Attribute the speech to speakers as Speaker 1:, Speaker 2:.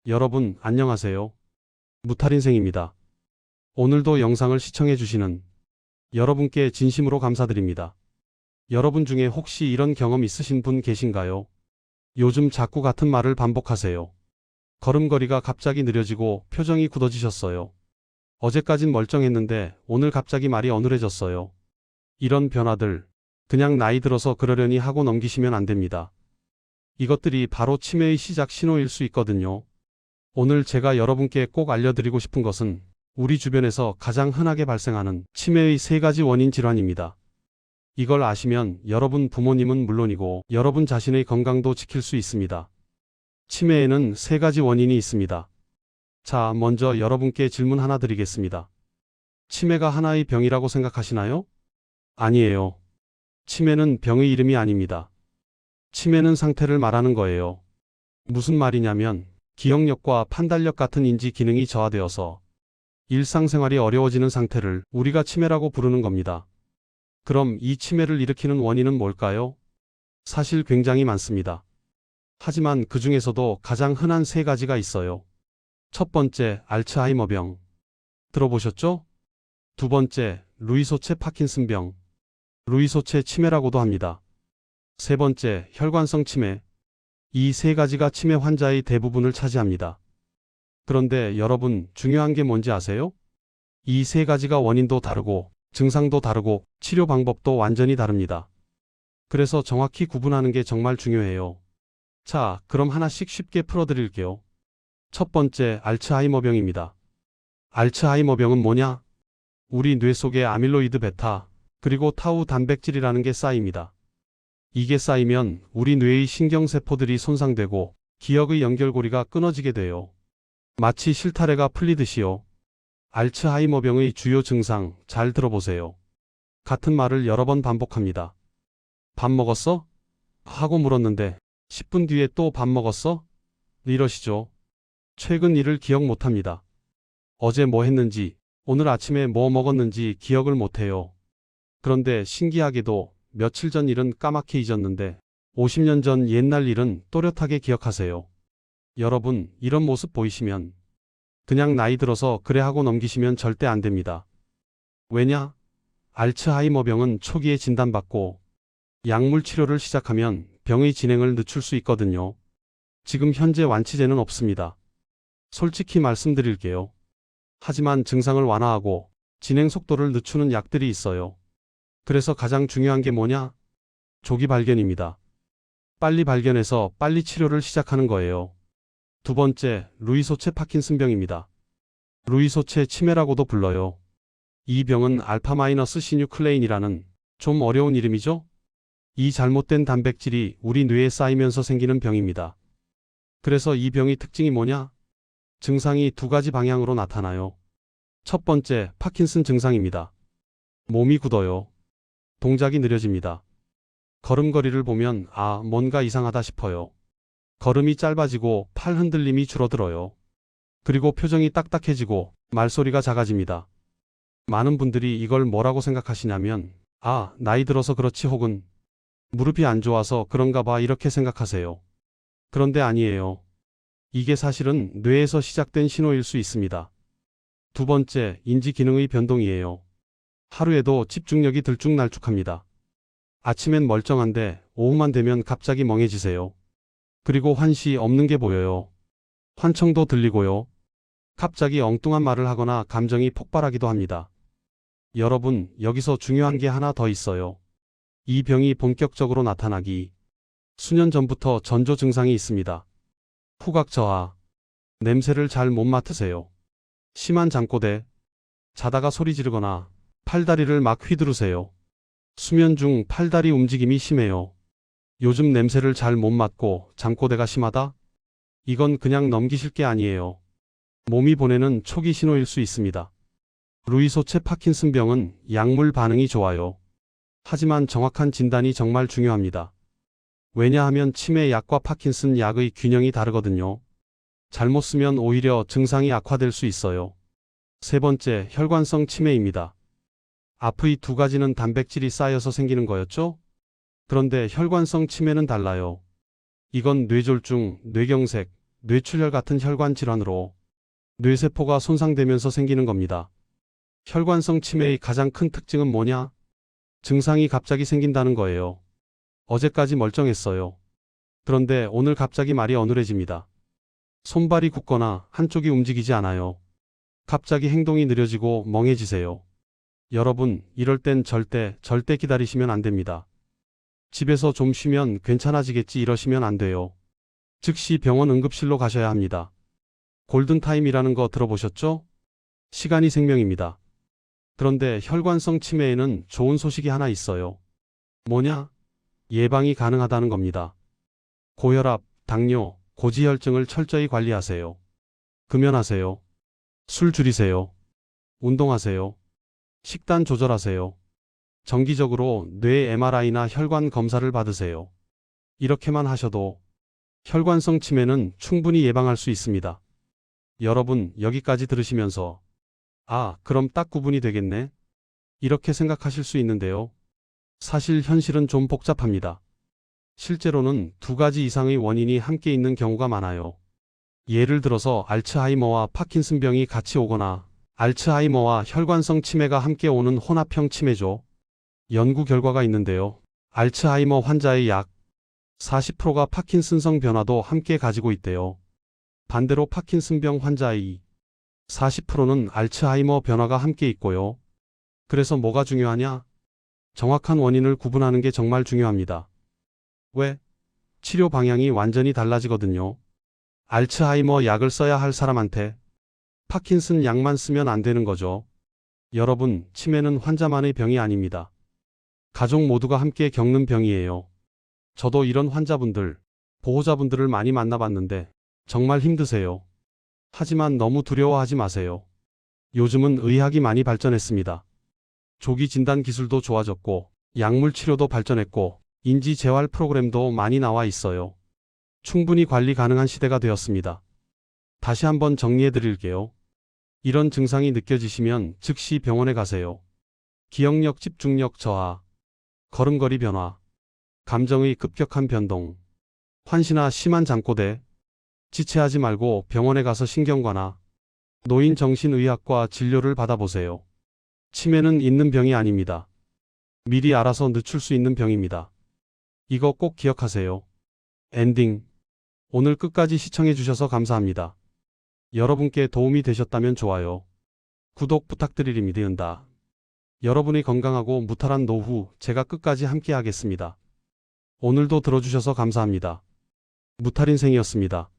Speaker 1: 여러분, 안녕하세요. 무탈인생입니다. 오늘도 영상을 시청해주시는 여러분께 진심으로 감사드립니다. 여러분 중에 혹시 이런 경험 있으신 분 계신가요? 요즘 자꾸 같은 말을 반복하세요. 걸음걸이가 갑자기 느려지고 표정이 굳어지셨어요. 어제까진 멀쩡했는데 오늘 갑자기 말이 어눌해졌어요. 이런 변화들, 그냥 나이 들어서 그러려니 하고 넘기시면 안 됩니다. 이것들이 바로 치매의 시작 신호일 수 있거든요. 오늘 제가 여러분께 꼭 알려드리고 싶은 것은 우리 주변에서 가장 흔하게 발생하는 치매의 3가지 원인 질환입니다. 이걸 아시면 여러분 부모님은 물론이고 여러분 자신의 건강도 지킬 수 있습니다. 치매에는 3가지 원인이 있습니다. 자, 먼저 여러분께 질문 하나 드리겠습니다. 치매가 하나의 병이라고 생각하시나요? 아니에요. 치매는 병의 이름이 아닙니다. 치매는 상태를 말하는 거예요. 무슨 말이냐면 기억력과 판단력 같은 인지 기능이 저하되어서 일상생활이 어려워지는 상태를 우리가 치매라고 부르는 겁니다. 그럼 이 치매를 일으키는 원인은 뭘까요? 사실 굉장히 많습니다. 하지만 그 중에서도 가장 흔한 3가지가 있어요. 첫 번째, 알츠하이머병. 들어보셨죠? 두 번째, 루이소체 파킨슨병. 루이소체 치매라고도 합니다. 세 번째, 혈관성 치매. 이 3가지가 치매 환자의 대부분을 차지합니다. 그런데 여러분, 중요한 게 뭔지 아세요? 이 3가지가 원인도 다르고 증상도 다르고 치료 방법도 완전히 다릅니다. 그래서 정확히 구분하는 게 정말 중요해요. 자, 그럼 하나씩 쉽게 풀어드릴게요. 첫 번째, 알츠하이머병입니다. 알츠하이머병은 뭐냐? 우리 뇌 속에 아밀로이드 베타, 그리고 타우 단백질이라는 게 쌓입니다. 이게 쌓이면 우리 뇌의 신경세포들이 손상되고 기억의 연결고리가 끊어지게 돼요. 마치 실타래가 풀리듯이요. 알츠하이머병의 주요 증상 잘 들어보세요. 같은 말을 여러 번 반복합니다. 밥 먹었어? 하고 물었는데 10분 뒤에 또 밥 먹었어? 이러시죠. 최근 일을 기억 못합니다. 어제 뭐 했는지, 오늘 아침에 뭐 먹었는지 기억을 못해요. 그런데 신기하게도 며칠 전 일은 까맣게 잊었는데 50년 전 옛날 일은 또렷하게 기억하세요. 여러분, 이런 모습 보이시면 그냥 나이 들어서 그래 하고 넘기시면 절대 안 됩니다. 왜냐? 알츠하이머병은 초기에 진단받고 약물 치료를 시작하면 병의 진행을 늦출 수 있거든요. 지금 현재 완치제는 없습니다. 솔직히 말씀드릴게요. 하지만 증상을 완화하고 진행 속도를 늦추는 약들이 있어요. 그래서 가장 중요한 게 뭐냐? 조기 발견입니다. 빨리 발견해서 빨리 치료를 시작하는 거예요. 두 번째, 루이소체 파킨슨병입니다. 루이소체 치매라고도 불러요. 이 병은 알파-시뉴클레인이라는 좀 어려운 이름이죠? 이 잘못된 단백질이 우리 뇌에 쌓이면서 생기는 병입니다. 그래서 이 병의 특징이 뭐냐? 증상이 2가지 방향으로 나타나요. 첫 번째, 파킨슨 증상입니다. 몸이 굳어요. 동작이 느려집니다. 걸음걸이를 보면 뭔가 이상하다 싶어요. 걸음이 짧아지고 팔 흔들림이 줄어들어요. 그리고 표정이 딱딱해지고 말소리가 작아집니다. 많은 분들이 이걸 뭐라고 생각하시냐면 나이 들어서 그렇지 혹은 무릎이 안 좋아서 그런가 봐 이렇게 생각하세요. 그런데 아니에요. 이게 사실은 뇌에서 시작된 신호일 수 있습니다. 두 번째, 인지 기능의 변동이에요. 하루에도 집중력이 들쭉날쭉합니다. 아침엔 멀쩡한데 오후만 되면 갑자기 멍해지세요. 그리고 환시 없는 게 보여요. 환청도 들리고요. 갑자기 엉뚱한 말을 하거나 감정이 폭발하기도 합니다. 여러분, 여기서 중요한 게 하나 더 있어요. 이 병이 본격적으로 나타나기 수년 전부터 전조 증상이 있습니다. 후각 저하, 냄새를 잘 못 맡으세요. 심한 잠꼬대, 자다가 소리 지르거나 팔다리를 막 휘두르세요. 수면 중 팔다리 움직임이 심해요. 요즘 냄새를 잘 못 맡고 잠꼬대가 심하다? 이건 그냥 넘기실 게 아니에요. 몸이 보내는 초기 신호일 수 있습니다. 루이소체 파킨슨병은 약물 반응이 좋아요. 하지만 정확한 진단이 정말 중요합니다. 왜냐하면 치매 약과 파킨슨 약의 균형이 다르거든요. 잘못 쓰면 오히려 증상이 악화될 수 있어요. 세 번째, 혈관성 치매입니다. 앞의 2가지는 단백질이 쌓여서 생기는 거였죠? 그런데 혈관성 치매는 달라요. 이건 뇌졸중, 뇌경색, 뇌출혈 같은 혈관 질환으로 뇌세포가 손상되면서 생기는 겁니다. 혈관성 치매의 가장 큰 특징은 뭐냐? 증상이 갑자기 생긴다는 거예요. 어제까지 멀쩡했어요. 그런데 오늘 갑자기 말이 어눌해집니다. 손발이 굳거나 한쪽이 움직이지 않아요. 갑자기 행동이 느려지고 멍해지세요. 여러분, 이럴 땐 절대 기다리시면 안 됩니다. 집에서 좀 쉬면 괜찮아지겠지 이러시면 안 돼요. 즉시 병원 응급실로 가셔야 합니다. 골든타임이라는 거 들어보셨죠? 시간이 생명입니다. 그런데 혈관성 치매에는 좋은 소식이 하나 있어요. 뭐냐? 예방이 가능하다는 겁니다. 고혈압, 당뇨, 고지혈증을 철저히 관리하세요. 금연하세요. 술 줄이세요. 운동하세요. 식단 조절하세요. 정기적으로 뇌 MRI나 혈관 검사를 받으세요. 이렇게만 하셔도 혈관성 치매는 충분히 예방할 수 있습니다. 여러분, 여기까지 들으시면서 아, 그럼 딱 구분이 되겠네? 이렇게 생각하실 수 있는데요. 사실 현실은 좀 복잡합니다. 실제로는 두 가지 이상의 원인이 함께 있는 경우가 많아요. 예를 들어서 알츠하이머와 파킨슨병이 같이 오거나 알츠하이머와 혈관성 치매가 함께 오는 혼합형 치매죠. 연구 결과가 있는데요. 알츠하이머 환자의 약 40%가 파킨슨성 변화도 함께 가지고 있대요. 반대로 파킨슨병 환자의 40%는 알츠하이머 변화가 함께 있고요. 그래서 뭐가 중요하냐? 정확한 원인을 구분하는 게 정말 중요합니다. 왜? 치료 방향이 완전히 달라지거든요. 알츠하이머 약을 써야 할 사람한테 파킨슨 약만 쓰면 안 되는 거죠. 여러분, 치매는 환자만의 병이 아닙니다. 가족 모두가 함께 겪는 병이에요. 저도 이런 환자분들, 보호자분들을 많이 만나봤는데 정말 힘드세요. 하지만 너무 두려워하지 마세요. 요즘은 의학이 많이 발전했습니다. 조기 진단 기술도 좋아졌고 약물 치료도 발전했고 인지 재활 프로그램도 많이 나와 있어요. 충분히 관리 가능한 시대가 되었습니다. 다시 한번 정리해 드릴게요. 이런 증상이 느껴지시면 즉시 병원에 가세요. 기억력, 집중력 저하, 걸음걸이 변화, 감정의 급격한 변동, 환시나 심한 잠꼬대, 지체하지 말고 병원에 가서 신경과나 노인정신의학과 진료를 받아보세요. 치매는 있는 병이 아닙니다. 미리 알아서 늦출 수 있는 병입니다. 이거 꼭 기억하세요. 엔딩. 오늘 끝까지 시청해 주셔서 감사합니다. 여러분께 도움이 되셨다면 좋아요, 구독 부탁드립니다. 여러분이 건강하고 무탈한 노후 제가 끝까지 함께 하겠습니다. 오늘도 들어주셔서 감사합니다. 무탈인생이었습니다.